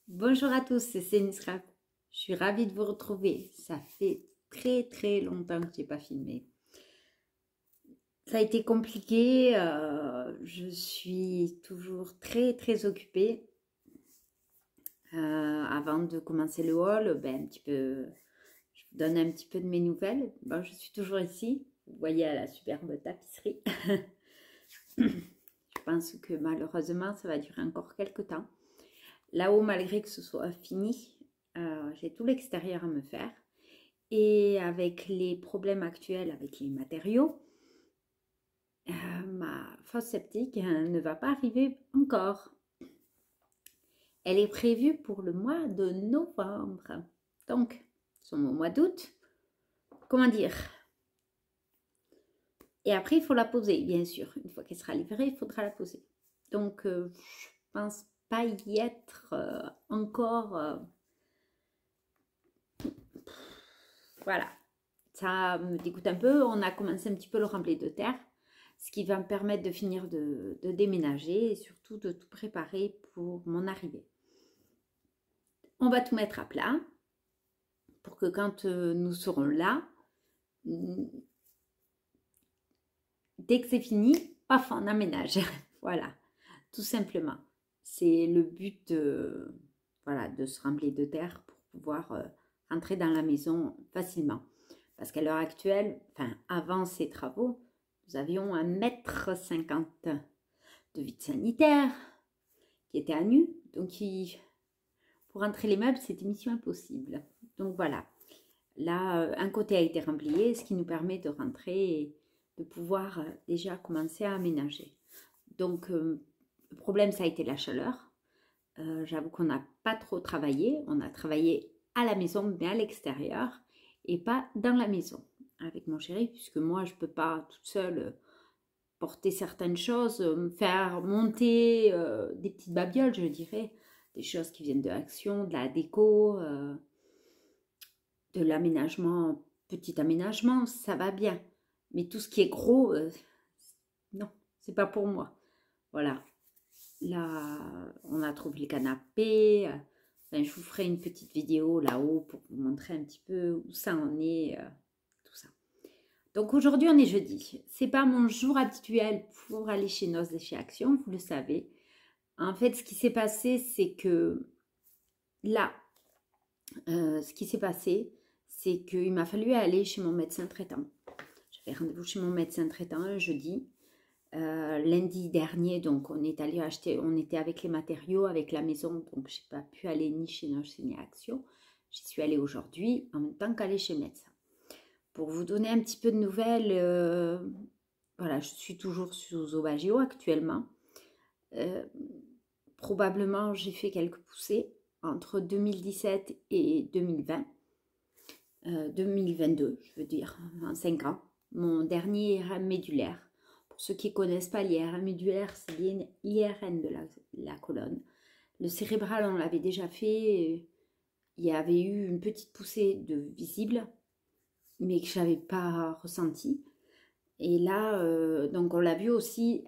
Bonjour à tous, c'est Nisrap. Je suis ravie de vous retrouver. Ça fait très longtemps que je n'ai pas filmé. Ça a été compliqué. Je suis toujours très occupée. Avant de commencer le haul, je vous donne un petit peu de mes nouvelles. Bon, je suis toujours ici. Vous voyez à la superbe tapisserie. Je pense que malheureusement, ça va durer encore quelques temps. Là-haut, malgré que ce soit fini, j'ai tout l'extérieur à me faire. Et avec les problèmes actuels avec les matériaux, ma fosse septique ne va pas arriver encore. Elle est prévue pour le mois de novembre. Donc, nous sommes au mois d'août. Comment dire? Et après, il faut la poser, bien sûr. Une fois qu'elle sera livrée, il faudra la poser. Donc, je pense pas y être encore. Voilà. Ça me dégoûte un peu. On a commencé un petit peu le rempli de terre, ce qui va me permettre de finir de déménager et surtout de tout préparer pour mon arrivée. On va tout mettre à plat pour que quand nous serons là, dès que c'est fini, paf, on aménage. Voilà, tout simplement. C'est le but voilà, de ce rempli de terre pour pouvoir rentrer dans la maison facilement. Parce qu'à l'heure actuelle, enfin avant ces travaux, nous avions 1,50 m de vide sanitaire qui était à nu. Donc pour rentrer les meubles, c'était mission impossible. Donc voilà, là un côté a été rempli, ce qui nous permet de rentrer et de pouvoir déjà commencer à aménager. Donc le problème, ça a été la chaleur. J'avoue qu'on n'a pas trop travaillé. On a travaillé à la maison, mais à l'extérieur et pas dans la maison avec mon chéri, puisque moi, je ne peux pas toute seule porter certaines choses, me faire monter des petites babioles, je dirais, des choses qui viennent de l'action, de la déco, de l'aménagement, petit aménagement, ça va bien. Mais tout ce qui est gros, non, c'est pas pour moi. Voilà. Là, on a trouvé le canapé. Enfin, je vous ferai une petite vidéo là-haut pour vous montrer un petit peu où ça en est, tout ça. Donc aujourd'hui, on est jeudi. C'est pas mon jour habituel pour aller chez Noz et chez Action, vous le savez. En fait, ce qui s'est passé, c'est que là, ce qui s'est passé, c'est qu'il m'a fallu aller chez mon médecin traitant. J'avais rendez-vous chez mon médecin traitant un jeudi. Lundi dernier, donc on est allé acheter, on était avec les matériaux, avec la maison, donc j'ai pas pu aller ni chez Noz ni Action. J'y suis allée aujourd'hui en même temps qu'aller chez le médecin. Pour vous donner un petit peu de nouvelles, voilà, je suis toujours sous Aubagio actuellement. Probablement, j'ai fait quelques poussées entre 2017 et 2020. 2022, je veux dire, en 5 ans. Mon dernier IRM médulaire. Pour ceux qui ne connaissent pas l'IRM médulaire, c'est l'IRM de la colonne. Le cérébral, on l'avait déjà fait. Il y avait eu une petite poussée de visible, mais que je n'avais pas ressenti. Et là, donc on l'a vu aussi,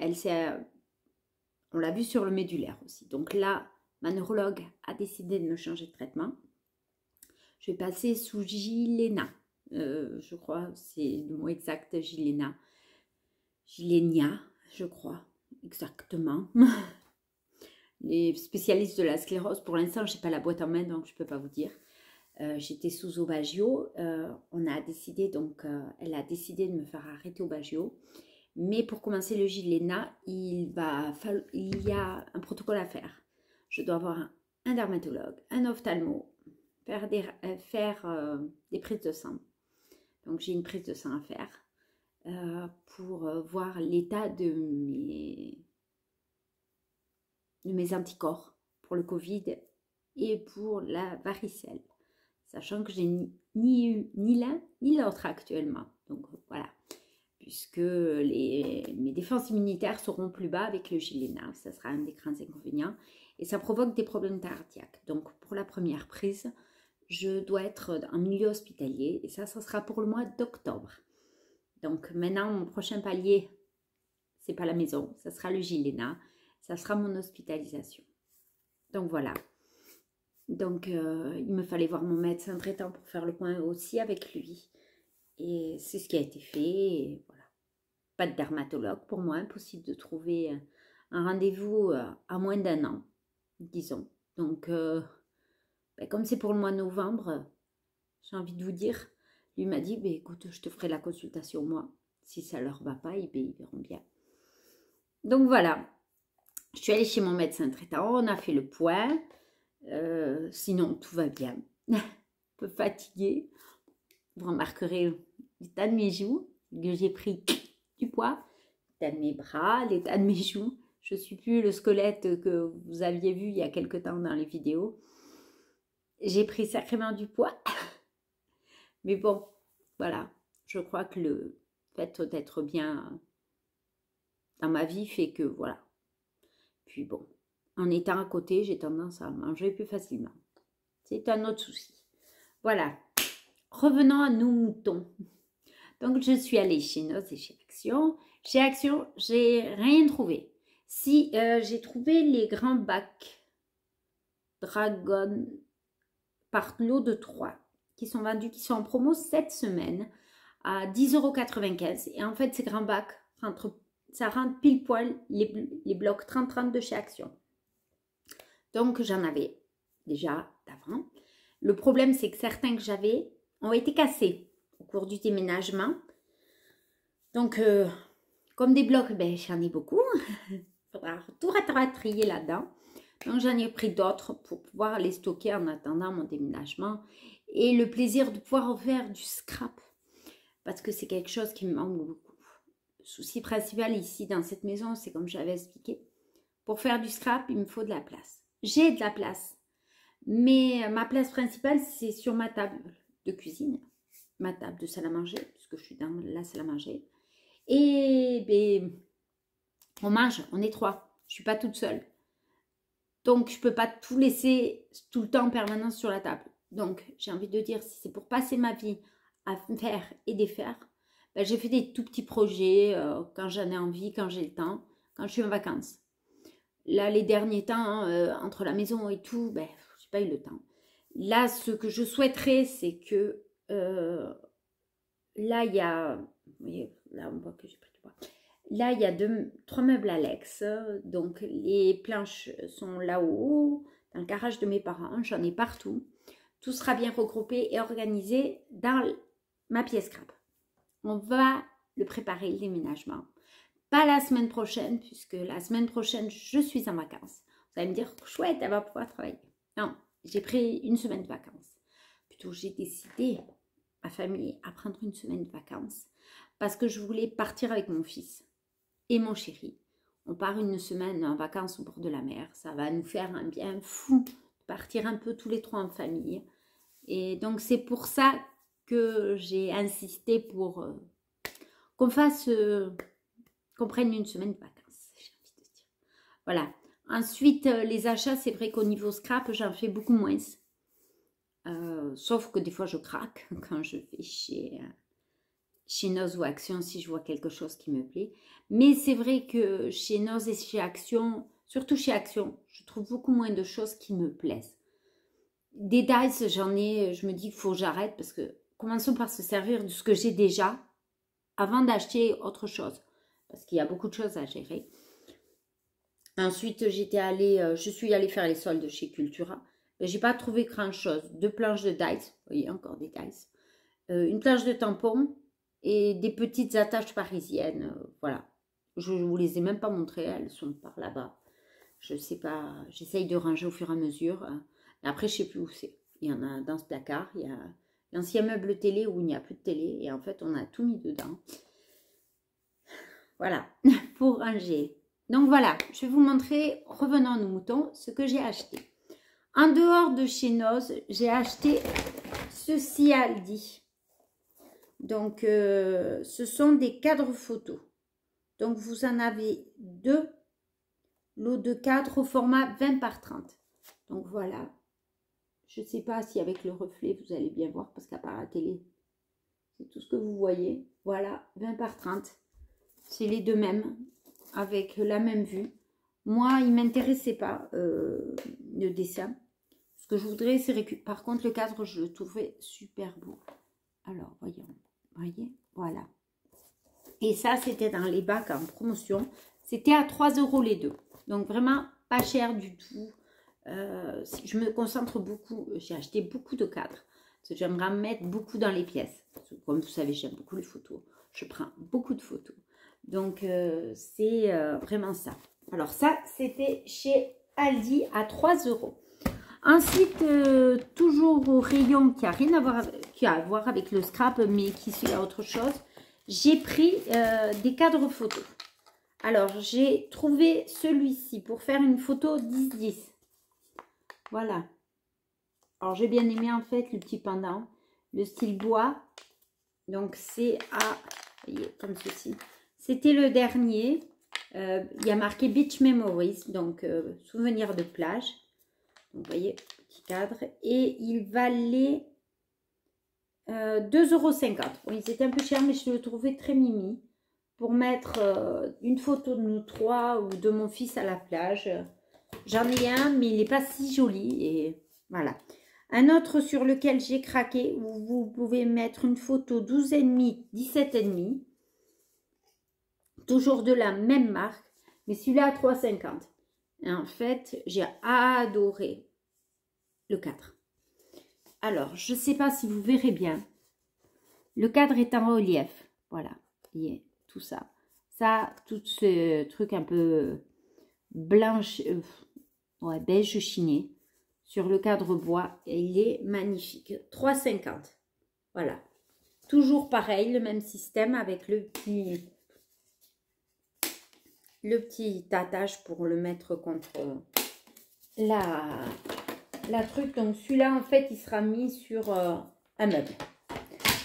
on l'a vu sur le médulaire aussi. Donc là, ma neurologue a décidé de me changer de traitement. Je vais passer sous Gilena. Je crois, c'est le mot exact, Gilena. Gilenia, je crois, exactement. Les spécialistes de la sclérose, pour l'instant, je n'ai pas la boîte en main, donc je ne peux pas vous dire. J'étais sous Aubagio. On a décidé, donc, elle a décidé de me faire arrêter Aubagio. Mais pour commencer le Gilena, il y a un protocole à faire. Je dois avoir un dermatologue, un ophtalmo, faire des prises de sang. Donc j'ai une prise de sang à faire pour voir l'état de mes anticorps pour le Covid et pour la varicelle. Sachant que j'ai ni eu ni l'un ni l'autre actuellement. Donc voilà. Puisque mes défenses immunitaires seront plus bas avec le Gilena. Ça sera un des grands inconvénients. Et ça provoque des problèmes cardiaques. Donc, pour la première prise, je dois être en milieu hospitalier. Et ça sera pour le mois d'octobre. Donc, maintenant, mon prochain palier, c'est pas la maison. Ça sera le Gilena. Ça sera mon hospitalisation. Donc, voilà. Donc, il me fallait voir mon médecin traitant pour faire le point aussi avec lui. Et c'est ce qui a été fait. Et voilà. Pas de dermatologue pour moi, impossible de trouver un rendez-vous à moins d'1 an, disons. Donc, ben, comme c'est pour le mois de novembre, j'ai envie de vous dire, lui m'a dit, ben, écoute, je te ferai la consultation moi. Si ça leur va pas, ben, ils verront bien. Donc voilà, je suis allée chez mon médecin traitant, on a fait le point. Sinon, tout va bien. Un peu fatiguée. Vous remarquerez l'état de mes joues, que j'ai pris du poids, l'état de mes bras, l'état de mes joues. Je ne suis plus le squelette que vous aviez vu il y a quelque temps dans les vidéos. J'ai pris sacrément du poids. Mais bon, voilà. Je crois que le fait d'être bien dans ma vie fait que voilà. Puis bon, en étant à côté, j'ai tendance à manger plus facilement. C'est un autre souci. Voilà. Revenons à nos moutons. Donc, je suis allée chez Noz et chez Action. Chez Action, j'ai rien trouvé. Si, j'ai trouvé les grands bacs Dragon par lot de 3 qui sont vendus, qui sont en promo cette semaine à 10,95 €. Et en fait, ces grands bacs, ça rentre pile poil les blocs 30-30 de chez Action. Donc, j'en avais déjà d'avant. Le problème, c'est que certains que j'avais ont été cassés au cours du déménagement. Donc, comme des blocs, ben, j'en ai beaucoup. Il faudra tout ratrier là-dedans. Donc, j'en ai pris d'autres pour pouvoir les stocker en attendant mon déménagement. Et le plaisir de pouvoir faire du scrap. Parce que c'est quelque chose qui me manque beaucoup. Le souci principal ici, dans cette maison, c'est comme j'avais expliqué. Pour faire du scrap, il me faut de la place. J'ai de la place. Mais ma place principale, c'est sur ma table de cuisine. Ma table de salle à manger, puisque je suis dans la salle à manger. Et ben, on mange, on est 3. Je ne suis pas toute seule. Donc, je ne peux pas tout laisser tout le temps en permanence sur la table. Donc, j'ai envie de dire, si c'est pour passer ma vie à faire et défaire, ben, j'ai fait des tout petits projets quand j'en ai envie, quand j'ai le temps, quand je suis en vacances. Là, les derniers temps, entre la maison et tout, ben, je n'ai pas eu le temps. Là, ce que je souhaiterais, c'est que là, il y a... Vous voyez, là, on voit que j'ai pris du bois. Là, il y a 3 meubles Alex. Donc, les planches sont là-haut, dans le garage de mes parents. J'en ai partout. Tout sera bien regroupé et organisé dans ma pièce scrap. On va le préparer, le déménagement. Pas la semaine prochaine, puisque la semaine prochaine, je suis en vacances. Vous allez me dire, chouette, elle va pouvoir travailler. Non, j'ai pris une semaine de vacances. Plutôt, j'ai décidé, ma famille, à prendre une semaine de vacances parce que je voulais partir avec mon fils et mon chéri. On part une semaine en vacances au bord de la mer. Ça va nous faire un bien fou de partir un peu tous les 3 en famille. Et donc, c'est pour ça que j'ai insisté pour qu'on fasse... qu'on prenne une semaine de vacances, j'ai envie de dire. Voilà. Ensuite, les achats, c'est vrai qu'au niveau scrap, j'en fais beaucoup moins. Sauf que des fois, je craque quand je vais chez Noz ou Action si je vois quelque chose qui me plaît. Mais c'est vrai que chez Noz et chez Action, surtout chez Action, je trouve beaucoup moins de choses qui me plaisent. Des dice, j'en ai, je me dis qu'il faut que j'arrête parce que commençons par se servir de ce que j'ai déjà avant d'acheter autre chose. Parce qu'il y a beaucoup de choses à gérer. Ensuite, je suis allée faire les soldes chez Cultura. J'ai pas trouvé grand chose. 2 planches de dice, vous voyez, encore des dice. Une planche de tampons et des petites attaches parisiennes. Voilà. Je ne vous les ai même pas montrées, elles sont par là-bas. Je sais pas, j'essaye de ranger au fur et à mesure. Après, je sais plus où c'est. Il y en a dans ce placard, il y a l'ancien meuble télé où il n'y a plus de télé. Et en fait, on a tout mis dedans. Voilà, pour ranger. Donc voilà, je vais vous montrer, revenons à nos moutons, ce que j'ai acheté. En dehors de chez Noz, j'ai acheté ceci à Aldi. Donc, ce sont des cadres photos. Donc, vous en avez 2 lots de cadres au format 20 par 30. Donc, voilà. Je ne sais pas si avec le reflet, vous allez bien voir, parce qu'à part la télé, c'est tout ce que vous voyez. Voilà, 20 par 30. C'est les 2 mêmes, avec la même vue. Moi, il ne m'intéressait pas, le dessin. Parce que je voudrais, c'est récupérer. Par contre, le cadre, je le trouvais super beau. Alors, voyons. Voyez, voilà. Et ça, c'était dans les bacs en promotion. C'était à 3 € les deux. Donc, vraiment pas cher du tout. Je me concentre beaucoup. J'ai acheté beaucoup de cadres. Parce que j'aimerais en mettre beaucoup dans les pièces. Parce que, comme vous savez, j'aime beaucoup les photos. Je prends beaucoup de photos. Donc, c'est vraiment ça. Alors, ça, c'était chez Aldi à 3 €. Ensuite, toujours au rayon qui a rien à voir avec le scrap, mais qui suit à autre chose, j'ai pris des cadres photos. Alors, j'ai trouvé celui-ci pour faire une photo 10-10. Voilà. Alors, j'ai bien aimé en fait le petit pendant, le style bois. Donc, c'est à, vous voyez, comme ceci. C'était le dernier. Il y a marqué Beach Memories, donc souvenirs de plage. Donc, vous voyez, petit cadre. Et il valait 2,50 €. Bon, ils étaient un peu chers, mais je le trouvais très mimi. Pour mettre une photo de nous trois ou de mon fils à la plage. J'en ai un, mais il n'est pas si joli. Et voilà. Un autre sur lequel j'ai craqué, où vous pouvez mettre une photo 12,5, 17,5. Toujours de la même marque. Mais celui-là à 3,50 €. Et en fait, j'ai adoré le cadre. Alors, je ne sais pas si vous verrez bien. Le cadre est en relief. Voilà. Vous voyez, tout ça. Ça, tout ce truc un peu blanche, ouais, beige chiné sur le cadre bois. Et il est magnifique. 3,50 €. Voilà. Toujours pareil, le même système avec le petit attache pour le mettre contre la truc. Donc celui-là, en fait, il sera mis sur un meuble.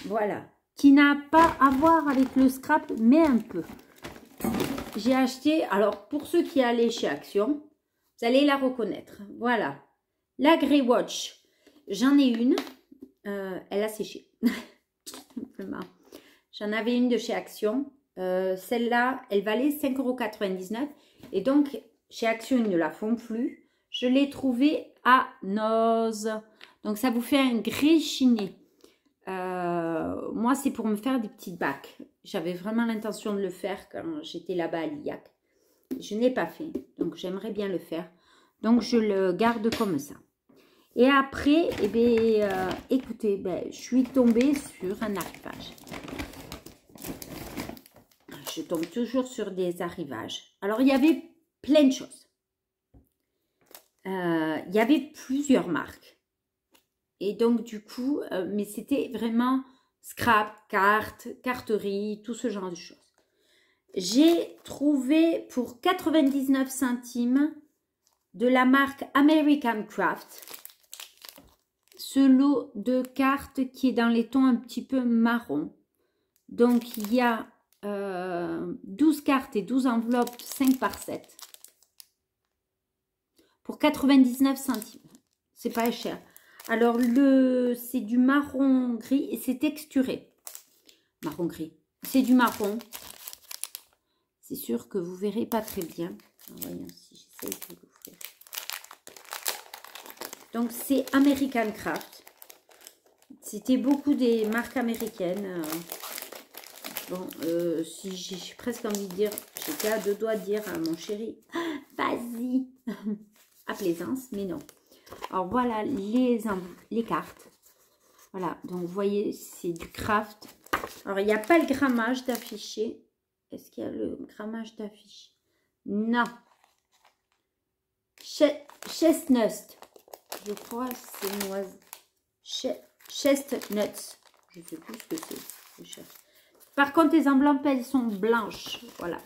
Voilà. Qui n'a pas à voir avec le scrap, mais un peu. J'ai acheté, alors pour ceux qui allaient chez Action, vous allez la reconnaître. Voilà. La Grey Watch. J'en ai une. Elle a séché. Simplement. J'en avais une de chez Action. Celle-là, elle valait 5,99 €. Et donc, chez Action, ils ne la font plus. Je l'ai trouvée à Noz. Donc, ça vous fait un gris chiné. Moi, c'est pour me faire des petites bacs. J'avais vraiment l'intention de le faire quand j'étais là-bas à l'IAC. Je n'ai pas fait. Donc, j'aimerais bien le faire. Donc, je le garde comme ça. Et après, eh bien, écoutez, je suis tombée sur un arrivage. Je tombe toujours sur des arrivages. Alors, il y avait plein de choses. Il y avait plusieurs marques. Et donc, du coup, mais c'était vraiment scrap, cartes, carterie, tout ce genre de choses. J'ai trouvé pour 99 centimes de la marque American Craft ce lot de cartes qui est dans les tons un petit peu marron. Donc, il y a 12 cartes et 12 enveloppes 5 par 7 pour 99 centimes. C'est pas cher. Alors, c'est du marron gris et c'est texturé. Marron gris. C'est du marron. C'est sûr que vous verrez pas très bien. Voyons si j'essaie de l'ouvrir. Donc, c'est American Craft. C'était beaucoup des marques américaines. Bon, si j'ai presque envie de dire, j'étais à deux doigts de dire à mon chéri, vas-y, à plaisance, mais non. Alors voilà les cartes. Voilà, donc vous voyez, c'est du craft. Alors il n'y a pas le grammage d'affiché. Est-ce qu'il y a le grammage d'affiché? Non. Chestnut. Je crois que c'est noise. Chestnuts. Je ne sais plus ce que c'est. Par contre, les enveloppes, elles sont blanches. Voilà.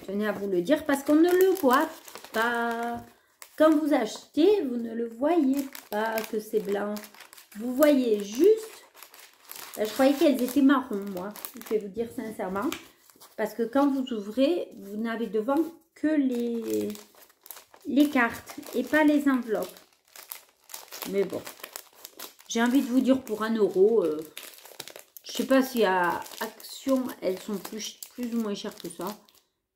Je tenais à vous le dire parce qu'on ne le voit pas. Quand vous achetez, vous ne le voyez pas que c'est blanc. Vous voyez juste... je croyais qu'elles étaient marron, moi. Je vais vous dire sincèrement. Parce que quand vous ouvrez, vous n'avez devant que les cartes et pas les enveloppes. Mais bon. J'ai envie de vous dire pour 1 €... je ne sais pas si à Action, elles sont plus ou moins chères que ça.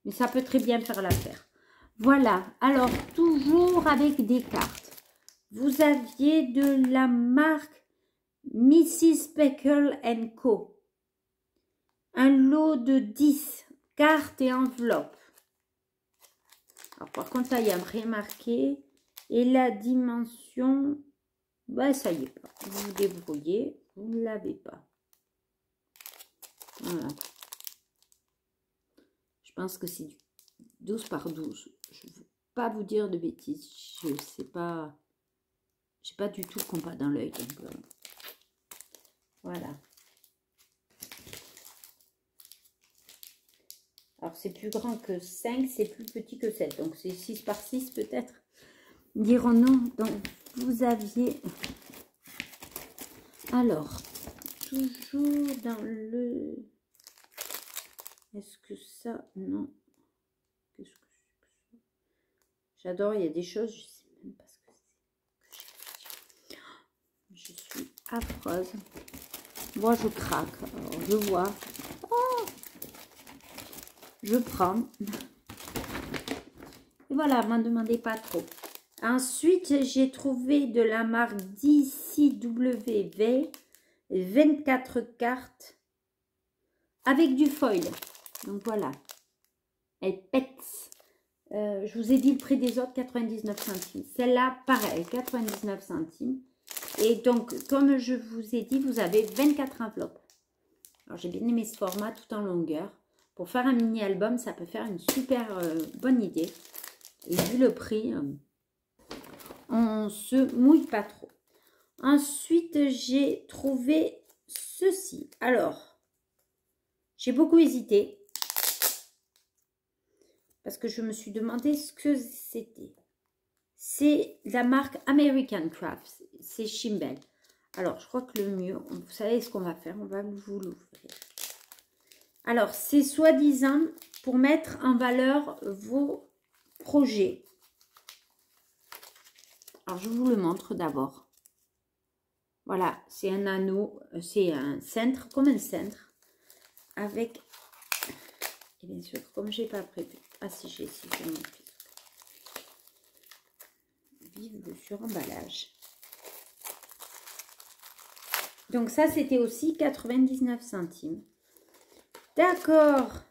Mais ça peut très bien faire l'affaire. Voilà, alors toujours avec des cartes. Vous aviez de la marque Mrs. Peckle & Co. Un lot de 10 cartes et enveloppes. Alors par contre, là, il y a rien marqué. Et la dimension, bah ça y est pas. Vous vous débrouillez, vous ne l'avez pas. Voilà. Je pense que c'est du 12 par 12. Je ne veux pas vous dire de bêtises. Je sais pas. J'ai pas du tout le compas dans l'œil. Voilà. Alors c'est plus grand que 5, c'est plus petit que 7. Donc c'est 6 par 6 peut-être. Dirons-nous. Donc vous aviez... Alors, toujours dans le... Est-ce que ça... Non. Qu'est-ce que c'est que ça? J'adore, il y a des choses, je sais même pas ce que c'est. Je suis affreuse. Moi, je craque. Alors, je vois. Oh, je prends. Et voilà, m'en demandez pas trop. Ensuite, j'ai trouvé de la marque DCWV 24 cartes avec du foil. Donc voilà. Elle pète. Je vous ai dit le prix des autres, 99 centimes. Celle-là, pareil, 99 centimes. Et donc, comme je vous ai dit, vous avez 24 enveloppes. Alors, j'ai bien aimé ce format tout en longueur. Pour faire un mini-album, ça peut faire une super bonne idée. Et vu le prix, on se mouille pas trop. Ensuite, j'ai trouvé ceci. Alors, j'ai beaucoup hésité. Parce que je me suis demandé ce que c'était. C'est la marque American Crafts. C'est Shimbel. Alors, je crois que le mieux, vous savez ce qu'on va faire. On va vous l'ouvrir. Alors, c'est soi-disant pour mettre en valeur vos projets. Alors, je vous le montre d'abord. Voilà, c'est un anneau, c'est un cintre, comme un cintre. Avec, et bien sûr, comme j'ai pas prévu. Ah si, j'ai ici, je montre. Vive le suremballage. Donc ça, c'était aussi 99 centimes. D'accord.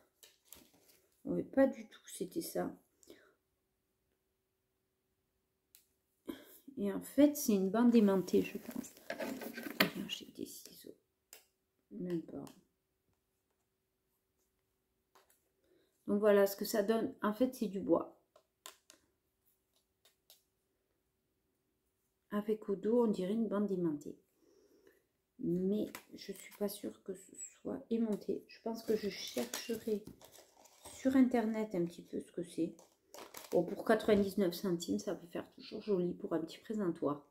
Oui, pas du tout, c'était ça. Et en fait, c'est une bande aimantée, je pense. J'ai des ciseaux. Même pas. Donc voilà ce que ça donne. En fait, c'est du bois. Avec au dos, on dirait une bande aimantée. Mais je suis pas sûre que ce soit aimanté. Je pense que je chercherai sur internet un petit peu ce que c'est. Bon, pour 99 centimes, ça peut faire toujours joli pour un petit présentoir.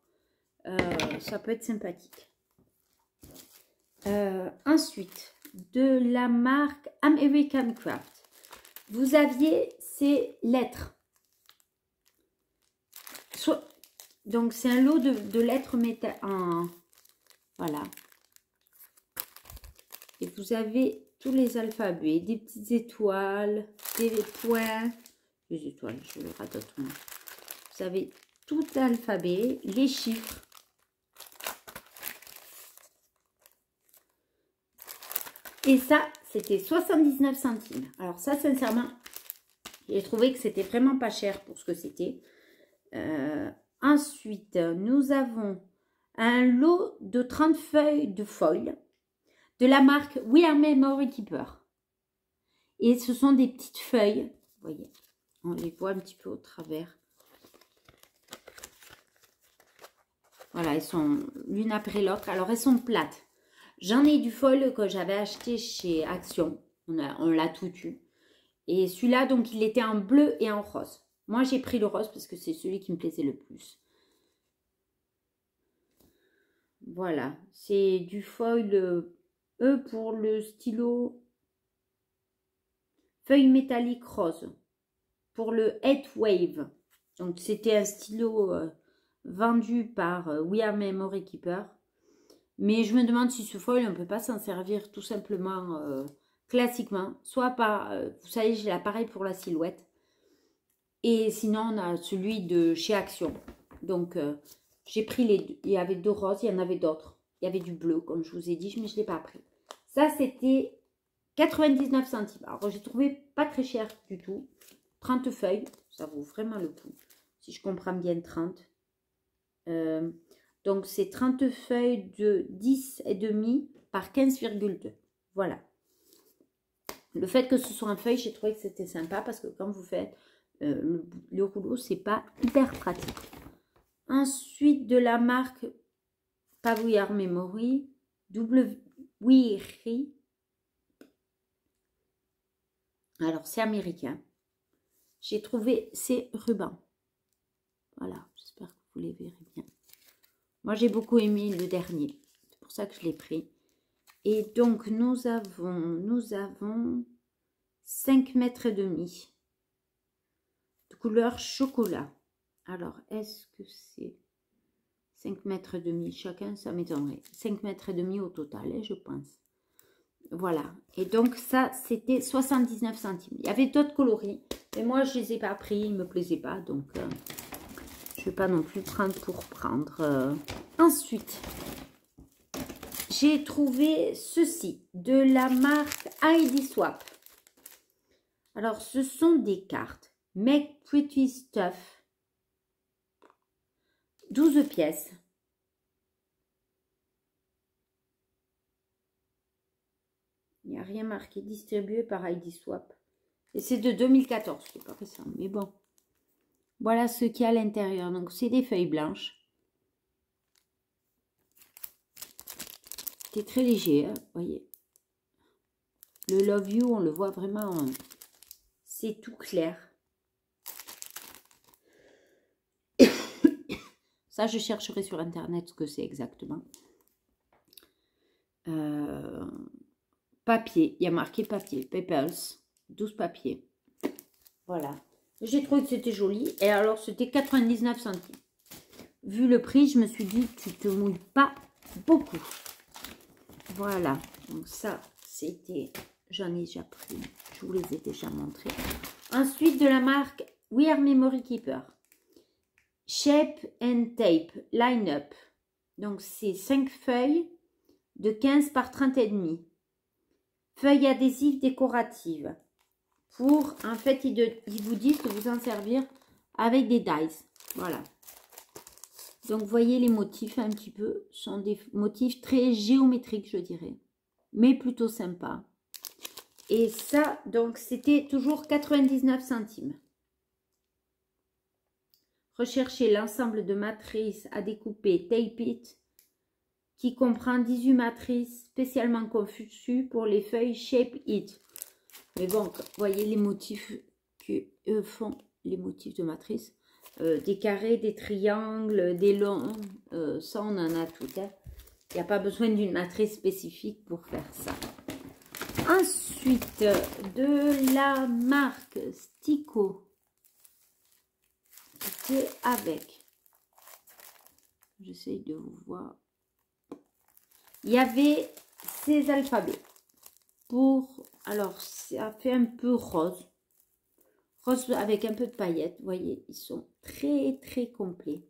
Ça peut être sympathique. Ensuite, de la marque American Craft, vous aviez ces lettres. Donc, c'est un lot de lettres métal. Voilà. Et vous avez tous les alphabets, des petites étoiles, des points. Les étoiles, je le radote moi. Vous avez tout l'alphabet, les chiffres. Et ça, c'était 79 centimes. Alors ça, sincèrement, j'ai trouvé que c'était vraiment pas cher pour ce que c'était. Ensuite, nous avons un lot de 30 feuilles de foil de la marque We Are Memory Keeper. Et ce sont des petites feuilles. Vous voyez, on les voit un petit peu au travers. Voilà, elles sont l'une après l'autre. Alors, elles sont plates. J'en ai du foil que j'avais acheté chez Action. On l'a tout eu. Et celui-là, donc, il était en bleu et en rose. Moi, j'ai pris le rose parce que c'est celui qui me plaisait le plus. Voilà, c'est du foil E pour le stylo feuille métallique rose. Pour le Head Wave. Donc, c'était un stylo vendu par We Are Memory Keeper. Mais je me demande si ce foil, on ne peut pas s'en servir tout simplement classiquement. Soit par, vous savez, j'ai l'appareil pour la silhouette. Et sinon, on a celui de chez Action. Donc, j'ai pris les deux. Il y avait 2 roses, il y en avait d'autres. Il y avait du bleu, comme je vous ai dit, mais je ne l'ai pas pris. Ça, c'était 99 centimes. Alors, j'ai trouvé pas très cher du tout. 30 feuilles, ça vaut vraiment le coup. Si je comprends bien, 30. Donc, c'est 30 feuilles de 10,5 par 15,2. Voilà. Le fait que ce soit en feuille, j'ai trouvé que c'était sympa parce que quand vous faites le rouleau, c'est pas hyper pratique. Ensuite, de la marque Pavouillard Memory, Wiri. Alors, c'est américain. J'ai trouvé ces rubans. Voilà, j'espère que vous les verrez bien. Moi, j'ai beaucoup aimé le dernier. C'est pour ça que je l'ai pris. Et donc, nous avons 5 mètres et demi de couleur chocolat. Alors, est-ce que c'est 5 mètres et demi chacun? Ça m'étonnerait. 5 mètres et demi au total, hein, je pense. Voilà. Et donc, ça, c'était 79 centimes. Il y avait d'autres coloris. Mais moi, je ne les ai pas pris. Ils ne me plaisaient pas. Donc, je ne vais pas non plus prendre pour prendre. Ensuite, j'ai trouvé ceci de la marque ID Swap. Alors, ce sont des cartes Make Pretty Stuff. 12 pièces. Il n'y a rien marqué. Distribué par ID Swap. Et c'est de 2014. C'est pas récent, mais bon. Voilà ce qu'il y a à l'intérieur. Donc, c'est des feuilles blanches. C'est très léger, hein, voyez. Le Love You, on le voit vraiment. C'est tout clair. Ça, je chercherai sur Internet ce que c'est exactement. Papier. Il y a marqué papier. Papers. 12 papiers. Voilà. J'ai trouvé que c'était joli. Et alors, c'était 99 centimes. Vu le prix, je me suis dit, tu te mouilles pas beaucoup. Voilà. Donc ça, c'était... J'en ai déjà pris. Je vous les ai déjà montrés. Ensuite, de la marque We Are Memory Keeper. Shape and Tape. Line Up. Donc, c'est 5 feuilles de 15 par 30 et demi. Feuilles adhésives décoratives. Pour, en fait, ils vous disent de vous en servir avec des dies. Voilà. Donc, vous voyez les motifs un petit peu. Sont des motifs très géométriques, je dirais. Mais plutôt sympas. Et ça, donc, c'était toujours 99 centimes. Recherchez l'ensemble de matrices à découper Tape It, qui comprend 18 matrices spécialement conçues pour les feuilles Shape It. Mais bon, vous voyez les motifs que font les motifs de matrice. Des carrés, des triangles, des longs. Ça, on en a tout. Hein. Il n'y a pas besoin d'une matrice spécifique pour faire ça. Ensuite, de la marque Stico. C'est avec. J'essaye de vous voir. Il y avait ces alphabets. Pour, alors, ça fait un peu rose. Rose avec un peu de paillettes. Vous voyez, ils sont très, très complets.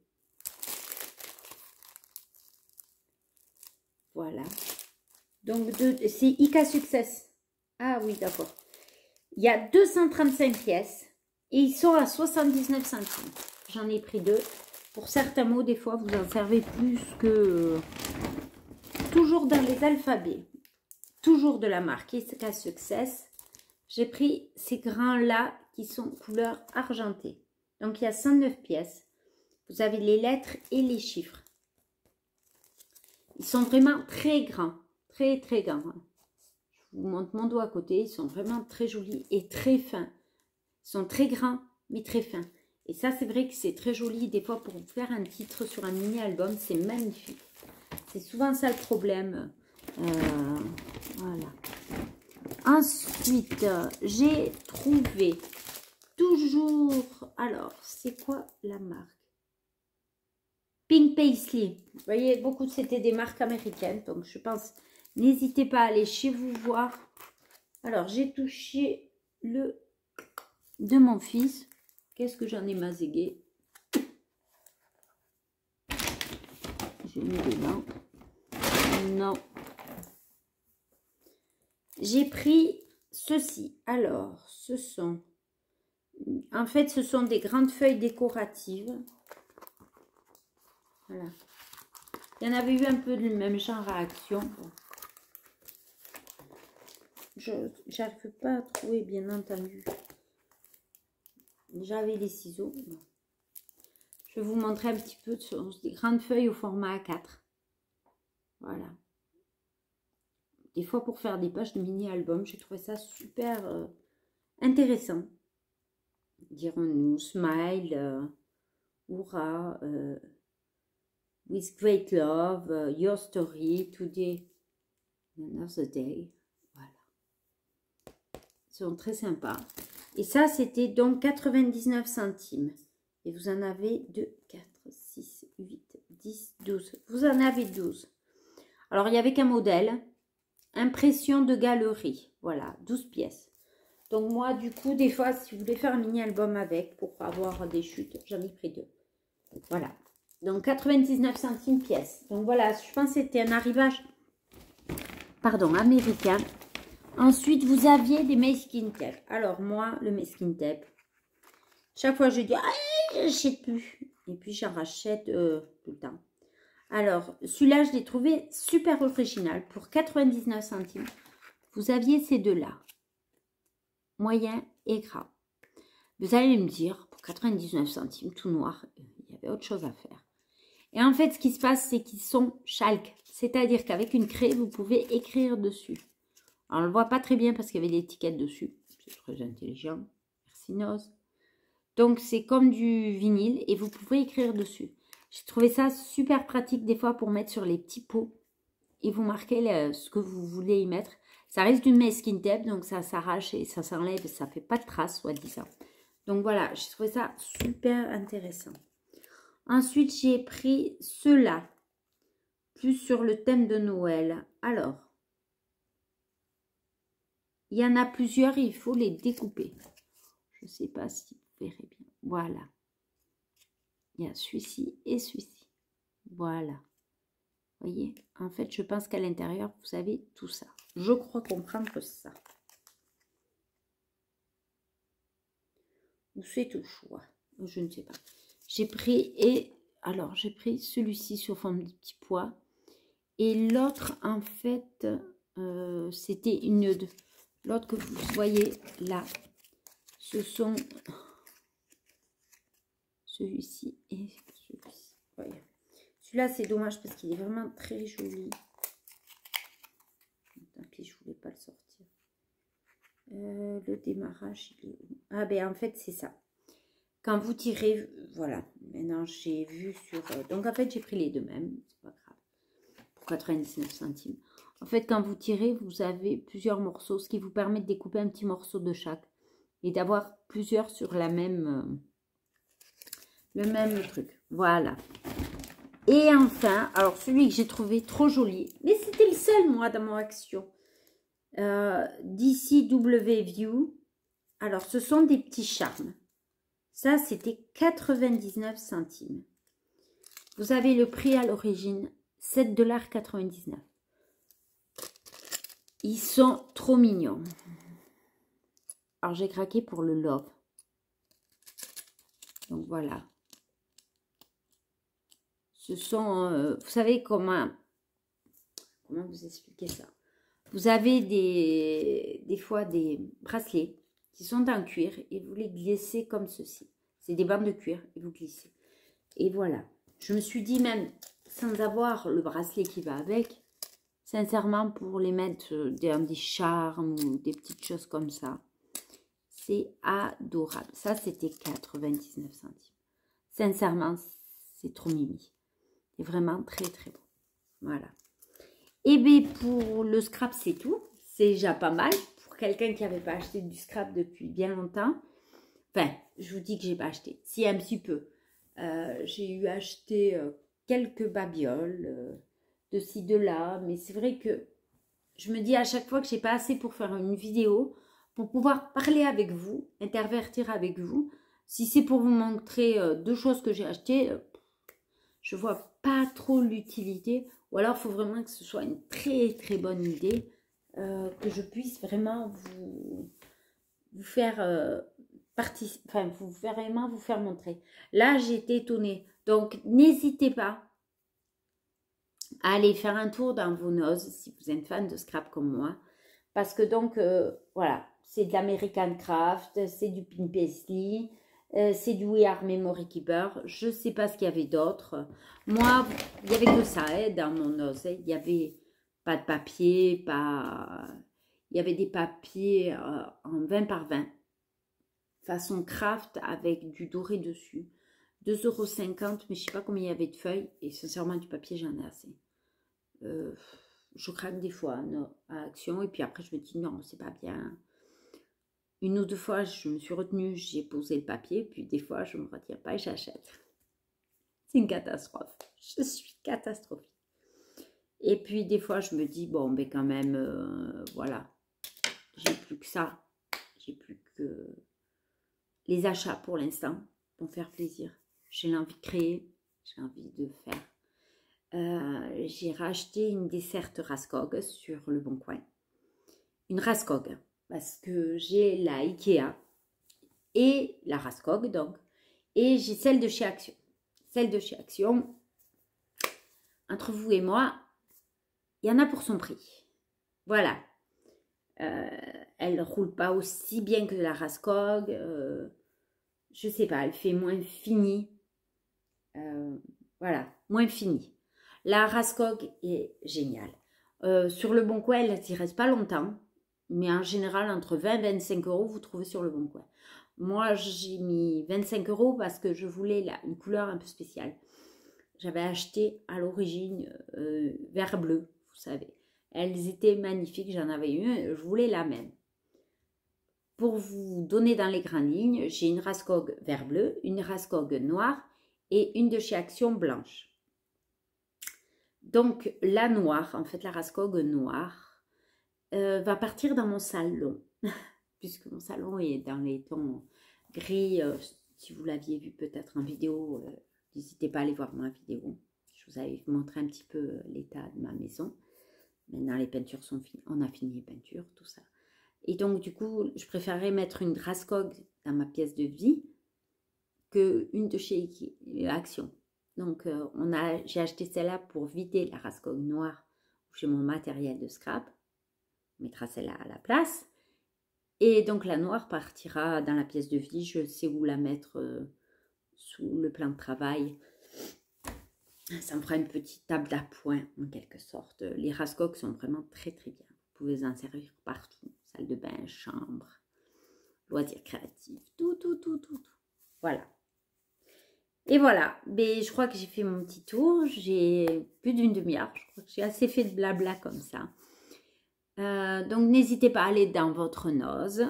Voilà. Donc, c'est ICA Success. Ah oui, d'accord. Il y a 235 pièces. Et ils sont à 79 centimes. J'en ai pris 2. Pour certains mots, des fois, vous en servez plus que... toujours dans les alphabets. Toujours de la marque ICA Success. J'ai pris ces grains-là qui sont couleur argentée. Donc, il y a 109 pièces. Vous avez les lettres et les chiffres. Ils sont vraiment très grands. Très, très grands. Je vous montre mon doigt à côté. Ils sont vraiment très jolis et très fins. Ils sont très grands, mais très fins. Et ça, c'est vrai que c'est très joli. Des fois, pour faire un titre sur un mini-album, c'est magnifique. C'est souvent ça le problème. Voilà. Ensuite, j'ai trouvé toujours... Alors, c'est quoi la marque? Pink Paisley. Vous voyez, beaucoup c'était des marques américaines. Donc, je pense, n'hésitez pas à aller chez vous voir. Alors, j'ai touché le de mon fils. Qu'est-ce que j'en ai mazégué? J'ai mis dedans. Non. J'ai pris ceci. Alors, ce sont... En fait, ce sont des grandes feuilles décoratives. Voilà. Il y en avait eu un peu du même genre à Action. Je n'arrive pas à trouver, bien entendu. J'avais les ciseaux. Non. Je vais vous montrer un petit peu. Ce sont des grandes feuilles au format A4. Voilà. Des fois, pour faire des pages de mini-album, j'ai trouvé ça super intéressant. Dirons-nous, smile, hurrah, with great love, your story, today, another day. Voilà. Ils sont très sympas. Et ça, c'était donc 99 centimes. Et vous en avez 2, 4, 6, 8, 10, 12. Vous en avez 12. Alors, il n'y avait qu'un modèle. Impression de galerie. Voilà, 12 pièces. Donc moi, du coup, des fois, si vous voulez faire un mini-album avec, pour avoir des chutes, j'en ai pris 2. Voilà. Donc 99 centimes pièce. Donc voilà, je pense que c'était un arrivage, pardon, américain. Ensuite, vous aviez des masking tape. Alors moi, le masking tape, chaque fois je dis, ah, j'achète plus. Et puis j'en rachète tout le temps. Alors, celui-là, je l'ai trouvé super original. Pour 99 centimes, vous aviez ces deux-là. Moyen et gras. Vous allez me dire, pour 99 centimes, tout noir, il y avait autre chose à faire. Et en fait, ce qui se passe, c'est qu'ils sont chalk. C'est-à-dire qu'avec une craie, vous pouvez écrire dessus. Alors, on ne le voit pas très bien parce qu'il y avait l'étiquette dessus. C'est très intelligent. Merci Noz. Donc, c'est comme du vinyle et vous pouvez écrire dessus. J'ai trouvé ça super pratique des fois pour mettre sur les petits pots. Et vous marquez ce que vous voulez y mettre. Ça reste du masking tape, donc ça s'arrache et ça s'enlève et ça ne fait pas de traces, soi-disant. Donc voilà, j'ai trouvé ça super intéressant. Ensuite, j'ai pris ceux-là, plus sur le thème de Noël. Alors, il y en a plusieurs et il faut les découper. Je ne sais pas si vous verrez bien. Voilà. Il y a celui-ci et celui-ci. Voilà. Vous voyez, en fait, je pense qu'à l'intérieur, vous avez tout ça. Je crois comprendre ça. Ou c'est au choix. Je ne sais pas. J'ai pris alors j'ai pris celui-ci sur forme de petit pois. Et l'autre, en fait, c'était l'autre que vous voyez là. Ce sont celui-ci et celui-ci. Voyez. Celui-là, c'est dommage parce qu'il est vraiment très joli. Tant pis, je ne voulais pas le sortir. Le démarrage, il est où? Ah ben en fait, c'est ça. Quand vous tirez, voilà. Maintenant, j'ai vu sur... donc en fait, j'ai pris les deux mêmes. C'est pas grave. Pour 99 centimes. En fait, quand vous tirez, vous avez plusieurs morceaux, ce qui vous permet de découper un petit morceau de chaque. Et d'avoir plusieurs sur la même... le même truc. Voilà. Et enfin, alors celui que j'ai trouvé trop joli, mais c'était le seul moi dans mon action, DCW View. Alors ce sont des petits charmes. Ça c'était 99 centimes. Vous avez le prix à l'origine, 7,99 $. Ils sont trop mignons. Alors j'ai craqué pour le Love. Donc voilà. Ce sont, vous savez comment vous expliquer ça? Vous avez des fois des bracelets qui sont en cuir et vous les glissez comme ceci. C'est des bandes de cuir et vous glissez. Et voilà. Je me suis dit même, sans avoir le bracelet qui va avec, sincèrement pour les mettre dans des charmes ou des petites choses comme ça, c'est adorable. Ça, c'était 99 centimes. Sincèrement, c'est trop mimi. C'est vraiment très très beau. Voilà. Et bien pour le scrap, c'est tout. C'est déjà pas mal pour quelqu'un qui n'avait pas acheté du scrap depuis bien longtemps. Enfin, je vous dis que j'ai pas acheté. Si, un petit peu. J'ai eu acheté quelques babioles de ci, de là. Mais c'est vrai que je me dis à chaque fois que j'ai pas assez pour faire une vidéo, pour pouvoir parler avec vous, intervertir avec vous. Si c'est pour vous montrer deux choses que j'ai achetées, je vois pas trop l'utilité. Ou alors, il faut vraiment que ce soit une très très bonne idée, que je puisse vraiment vous faire enfin, vraiment vous faire montrer. Là, j'ai été étonnée. Donc, n'hésitez pas à aller faire un tour dans vos nozes si vous êtes fan de scrap comme moi. Parce que donc, voilà, c'est de l'American Craft, c'est du Pin Paisley, c'est du We Are Memory Keeper. Je ne sais pas ce qu'il y avait d'autre. Moi, il n'y avait que ça dans mon nose. Il n'y avait pas de papier, pas... Il y avait des papiers en 20 par 20. Façon craft avec du doré dessus. 2,50 €, mais je ne sais pas combien il y avait de feuilles. Et sincèrement, du papier, j'en ai assez. Je craque des fois à Action. Et puis après, je me dis non, c'est pas bien. Une ou deux fois, je me suis retenue, j'ai posé le papier. Puis des fois, je ne me retiens pas et j'achète. C'est une catastrophe. Je suis catastrophique. Et puis des fois, je me dis, bon, ben quand même, voilà. J'ai plus que ça. J'ai plus que les achats pour l'instant, pour me faire plaisir. J'ai l'envie de créer, j'ai envie de faire. J'ai racheté une desserte Raskog sur Le Bon Coin. Une Raskog, parce que j'ai la Ikea et la Raskog, donc. Et j'ai celle de chez Action. Celle de chez Action, entre vous et moi, il y en a pour son prix. Voilà. Elle ne roule pas aussi bien que la Raskog. Je sais pas, elle fait moins fini. Voilà, moins fini. La Raskog est géniale. Sur Le Bon Coin, elle ne reste pas longtemps. Mais en général, entre 20 et 25 €, vous trouvez sur Le Bon Coin. Moi, j'ai mis 25 € parce que je voulais une couleur un peu spéciale. J'avais acheté à l'origine vert bleu, vous savez. Elles étaient magnifiques, j'en avais une, je voulais la même. Pour vous donner dans les grandes lignes, j'ai une Raskog vert bleu, une Raskog noire et une de chez Action blanche. Donc la noire, en fait la Raskog noire, va partir dans mon salon, puisque mon salon est dans les tons gris. Si vous l'aviez vu peut-être en vidéo, n'hésitez pas à aller voir ma vidéo. Je vous avais montré un petit peu l'état de ma maison. Maintenant les peintures sont finies, on a fini les peintures, tout ça. Et donc, du coup, je préférais mettre une Raskog dans ma pièce de vie qu'une de chez Action. Donc, j'ai acheté celle-là pour vider la Raskog noire chez mon matériel de scrap. On mettra celle-là à la place. Et donc, la noire partira dans la pièce de vie. Je sais où la mettre sous le plan de travail. Ça me fera une petite table d'appoint, en quelque sorte. Les Raskog sont vraiment très, très bien. Vous pouvez en servir partout. Salle de bain, chambre, loisirs créatifs, tout. Voilà. Et voilà. Mais je crois que j'ai fait mon petit tour. J'ai plus d'une demi-heure. Je crois que j'ai assez fait de blabla comme ça. Donc, n'hésitez pas à aller dans votre nose.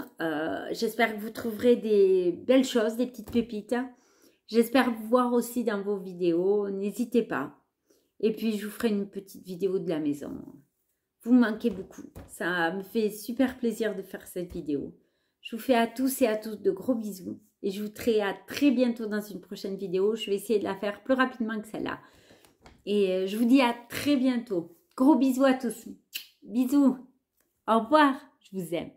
J'espère que vous trouverez des belles choses, des petites pépites. J'espère vous voir aussi dans vos vidéos. N'hésitez pas. Et puis, je vous ferai une petite vidéo de la maison. Vous me manquez beaucoup. Ça me fait super plaisir de faire cette vidéo. Je vous fais à tous et à toutes de gros bisous. Et je vous dirai à très bientôt dans une prochaine vidéo. Je vais essayer de la faire plus rapidement que celle-là. Et je vous dis à très bientôt. Gros bisous à tous. Bisous. Au revoir. Je vous aime.